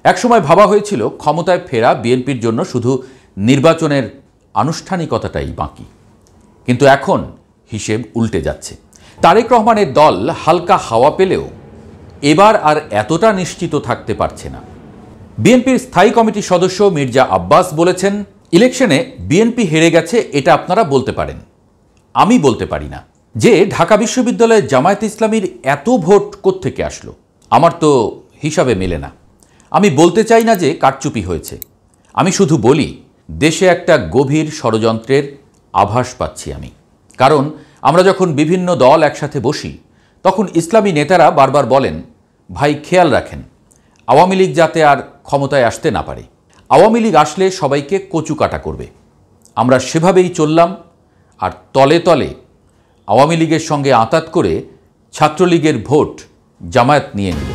একসময় ভাবা হয়েছিল ক্ষমতায় ফেরা বিএনপির জন্য শুধু নির্বাচনের আনুষ্ঠানিকতাটাই বাকি, কিন্তু এখন হিসেব উল্টে যাচ্ছে। তারেক রহমানের দল হালকা হাওয়া পেলেও এবার আর এতটা নিশ্চিত থাকতে পারছে না। বিএনপির স্থায়ী কমিটির সদস্য মির্জা আব্বাস বলেছেন, ইলেকশনে বিএনপি হেরে গেছে এটা আপনারা বলতে পারেন, আমি বলতে পারি না। যে ঢাকা বিশ্ববিদ্যালয়ে জামায়াতে ইসলামীর এত ভোট কোত্থেকে আসলো আমার তো হিসাবে মেলে না। আমি বলতে চাই না যে কারচুপি হয়েছে, আমি শুধু বলি দেশে একটা গভীর ষড়যন্ত্রের আভাস পাচ্ছি আমি। কারণ আমরা যখন বিভিন্ন দল একসাথে বসি তখন ইসলামী নেতারা বারবার বলেন, ভাই খেয়াল রাখেন আওয়ামী লীগ যাতে আর ক্ষমতায় আসতে না পারে, আওয়ামী লীগ আসলে সবাইকে কচু কাটা করবে। আমরা সেভাবেই চললাম, আর তলে তলে আওয়ামী লীগের সঙ্গে আঁতাত করে ছাত্রলীগের ভোট জামায়াত নিয়ে নিল।